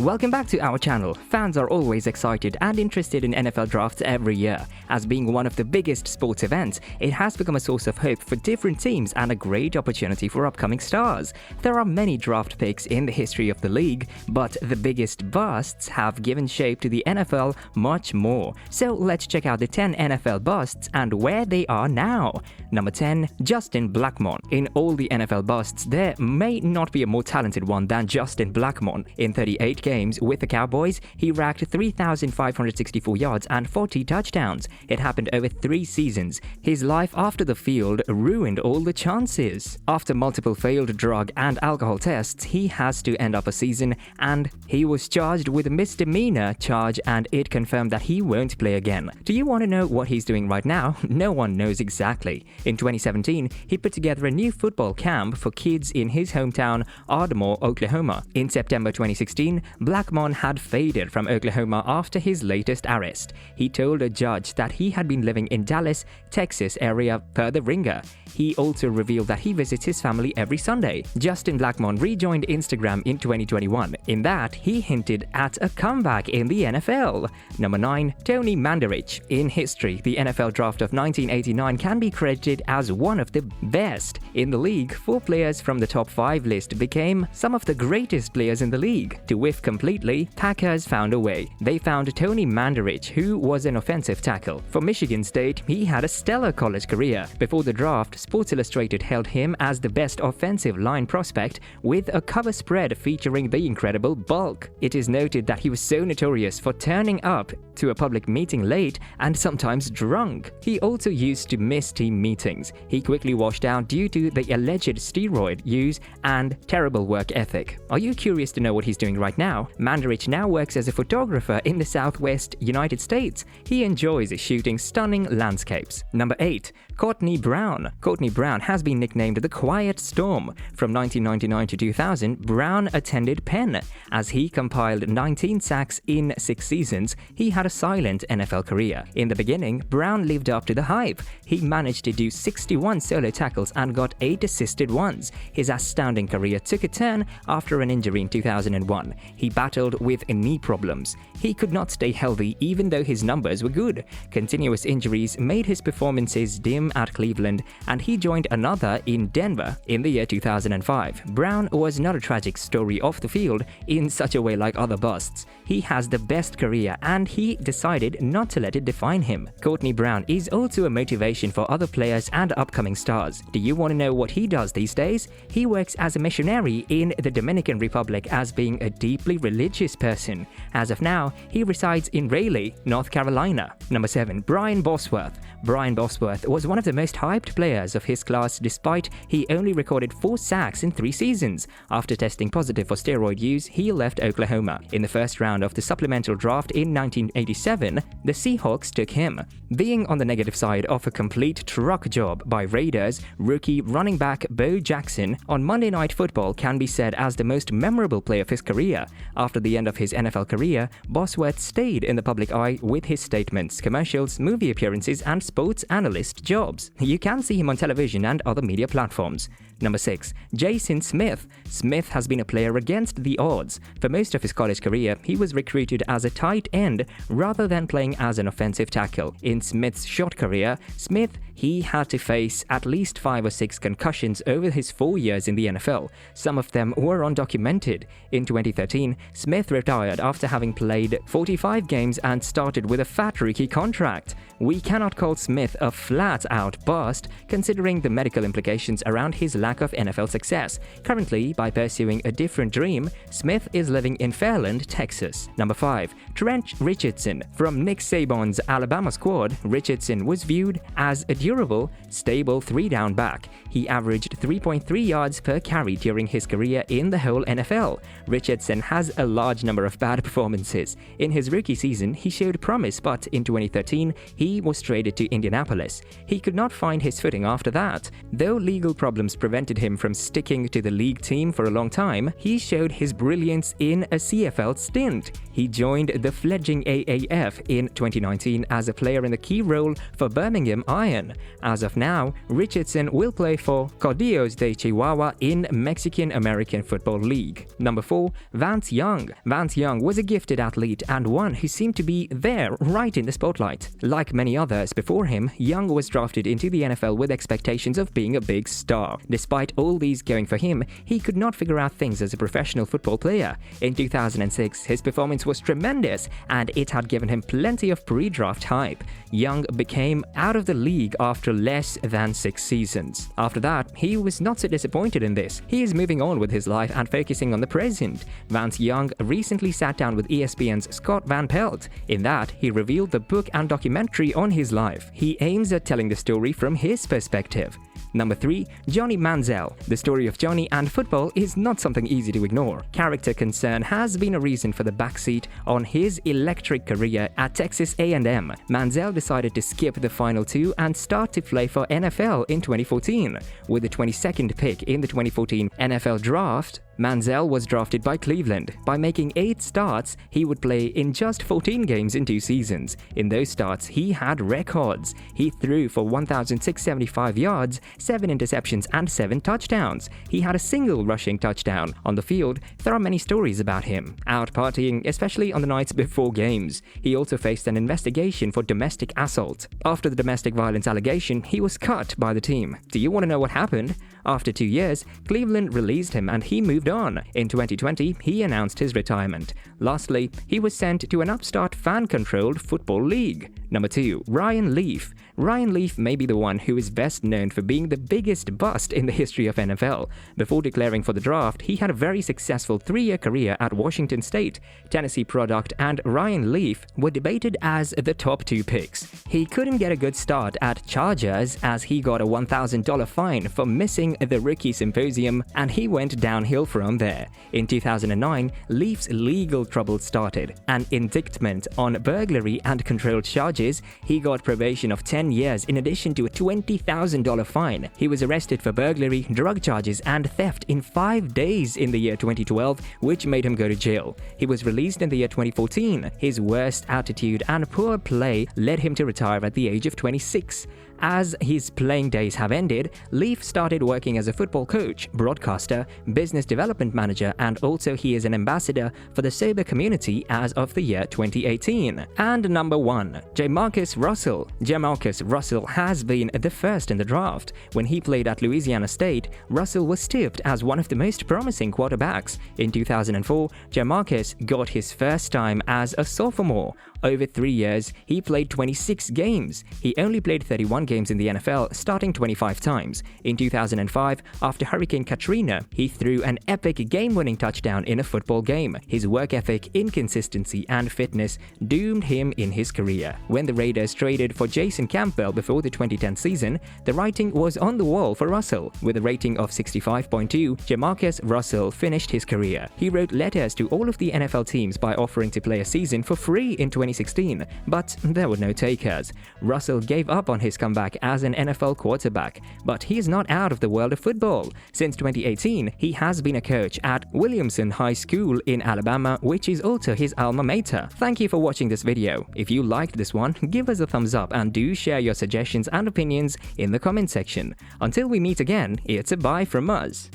Welcome back to our channel. Fans are always excited and interested in NFL drafts every year. As being one of the biggest sports events, it has become a source of hope for different teams and a great opportunity for upcoming stars. There are many draft picks in the history of the league, but the biggest busts have given shape to the NFL much more. So let's check out the 10 NFL busts and where they are now. Number 10. Justin Blackmon. In all the NFL busts, there may not be a more talented one than Justin Blackmon. In 38 games with the Cowboys, he racked 3,564 yards and 40 touchdowns. It happened over 3 seasons. His life after the field ruined all the chances. After multiple failed drug and alcohol tests, he has to end up a season, and he was charged with a misdemeanor charge, and it confirmed that he won't play again. Do you want to know what he's doing right now? No one knows exactly. In 2017, he put together a new football camp for kids in his hometown, Ardmore, Oklahoma. In September 2016, Blackmon had faded from Oklahoma after his latest arrest. He told a judge that he had been living in Dallas, Texas area per The Ringer. He also revealed that he visits his family every Sunday. Justin Blackmon rejoined Instagram in 2021. In that, he hinted at a comeback in the NFL. Number 9. Tony Mandarich. In history, the NFL draft of 1989 can be credited as one of the best. In the league, 4 players from the top 5 list became some of the greatest players in the league. To whiff completely, Packers found a way. They found Tony Mandarich, who was an offensive tackle. For Michigan State, he had a stellar college career. Before the draft, Sports Illustrated hailed him as the best offensive line prospect, with a cover spread featuring the incredible bulk. It is noted that he was so notorious for turning up to a public meeting late and sometimes drunk. He also used to miss team meetings. He quickly washed out due to the alleged steroid use and terrible work ethic. Are you curious to know what he's doing right now? Mandarich now works as a photographer in the Southwest United States. He enjoys shooting stunning landscapes. Number 8. Courtney Brown. Courtney Brown has been nicknamed the Quiet Storm. From 1999 to 2000, Brown attended Penn. As he compiled 19 sacks in 6 seasons, he had a silent NFL career. In the beginning, Brown lived up to the hype. He managed to do 61 solo tackles and got 8 assisted ones. His astounding career took a turn after an injury in 2001. He battled with knee problems. He could not stay healthy even though his numbers were good. Continuous injuries made his performances dim at Cleveland, and he joined another in Denver in the year 2005. Brown was not a tragic story off the field in such a way like other busts. He has the best career, and he decided not to let it define him. Courtney Brown is also a motivation for other players and upcoming stars. Do you want to know what he does these days? He works as a missionary in the Dominican Republic as being a deeply religious person. As of now, he resides in Raleigh, North Carolina. Number 7. Brian Bosworth. Brian Bosworth was one of the most hyped players of his class despite he only recorded 4 sacks in 3 seasons. After testing positive for steroid use, he left Oklahoma. In the first round of the supplemental draft in 1987, the Seahawks took him. Being on the negative side of a complete truck job by Raiders, rookie running back Bo Jackson on Monday Night Football can be said as the most memorable play of his career. After the end of his NFL career, Bosworth stayed in the public eye with his statements, commercials, movie appearances, and sports analyst jobs. You can see him on television and other media platforms. Number 6. Jason Smith. Smith has been a player against the odds. For most of his college career, he was recruited as a tight end rather than playing as an offensive tackle. In Smith's short career, he had to face at least 5 or 6 concussions over his 4 years in the NFL. Some of them were undocumented. In 2013, Smith retired after having played 45 games and started with a fat rookie contract. We cannot call Smith a flat-out bust, considering the medical implications around his lack of NFL success. Currently, by pursuing a different dream, Smith is living in Fairland, Texas. Number 5. Trent Richardson. From Nick Saban's Alabama squad, Richardson was viewed as a durable, stable 3-down back. He averaged 3.3 yards per carry during his career in the whole NFL. Richardson has a large number of bad performances. In his rookie season, he showed promise, but in 2013, he was traded to Indianapolis. He could not find his footing after that. Though legal problems prevented prevented him from sticking to the league team for a long time, he showed his brilliance in a CFL stint. He joined the fledgling AAF in 2019 as a player in the key role for Birmingham Iron. As of now, Richardson will play for Cordillos de Chihuahua in Mexican-American Football League. Number 4. Vance Young. Vance Young was a gifted athlete and one who seemed to be there right in the spotlight. Like many others before him, Young was drafted into the NFL with expectations of being a big star. Despite all these going for him, he could not figure out things as a professional football player. In 2006, his performance was tremendous and it had given him plenty of pre-draft hype. Young became out of the league after less than 6 seasons. After that, he was not so disappointed in this. He is moving on with his life and focusing on the present. Vance Young recently sat down with ESPN's Scott Van Pelt. In that, he revealed the book and documentary on his life. He aims at telling the story from his perspective. Number 3. Johnny Manziel. The story of Johnny and football is not something easy to ignore. Character concern has been a reason for the backseat on his electric career at Texas A&M. Manziel decided to skip the final 2 and start to play for NFL in 2014. With the 22nd pick in the 2014 NFL Draft, Manziel was drafted by Cleveland. By making 8 starts, he would play in just 14 games in 2 seasons. In those starts, he had records. He threw for 1,675 yards, 7 interceptions, and 7 touchdowns. He had a single rushing touchdown. On the field, there are many stories about him. Out partying, especially on the nights before games. He also faced an investigation for domestic assault. After the domestic violence allegation, he was cut by the team. Do you want to know what happened? After 2 years, Cleveland released him and he moved on. In 2020, he announced his retirement. Lastly, he was sent to an upstart fan-controlled football league. Number 2. Ryan Leaf. Ryan Leaf may be the one who is best known for being the biggest bust in the history of NFL. Before declaring for the draft, he had a very successful 3-year career at Washington State. Tennessee product and Ryan Leaf were debated as the top 2 picks. He couldn't get a good start at Chargers as he got a $1,000 fine for missing the rookie symposium, and he went downhill from there. In 2009, Leaf's legal trouble started. An indictment on burglary and controlled charges, he got probation of 10 years in addition to a $20,000 fine. He was arrested for burglary, drug charges, and theft in 5 days in the year 2012, which made him go to jail. He was released in the year 2014. His worst attitude and poor play led him to retire at the age of 26. As his playing days have ended, Leaf started working as a football coach, broadcaster, business development manager, and also he is an ambassador for the sober community as of the year 2018. And number 1. Jamarcus Russell. Jamarcus Russell has been the first in the draft. When he played at Louisiana State, Russell was tipped as one of the most promising quarterbacks. In 2004, Jamarcus got his first time as a sophomore. Over 3 years, he played 26 games. He only played 31 games in the NFL, starting 25 times. In 2005, after Hurricane Katrina, he threw an epic game-winning touchdown in a football game. His work ethic, inconsistency, and fitness doomed him in his career. When the Raiders traded for Jason Campbell before the 2010 season, the writing was on the wall for Russell. With a rating of 65.2, Jamarcus Russell finished his career. He wrote letters to all of the NFL teams by offering to play a season for free in 2016, but there were no takers. Russell gave up on his comeback as an NFL quarterback, but he is not out of the world of football. Since 2018, he has been a coach at Williamson High School in Alabama, which is also his alma mater. Thank you for watching this video. If you liked this one, give us a thumbs up and do share your suggestions and opinions in the comment section. Until we meet again, it's a bye from us.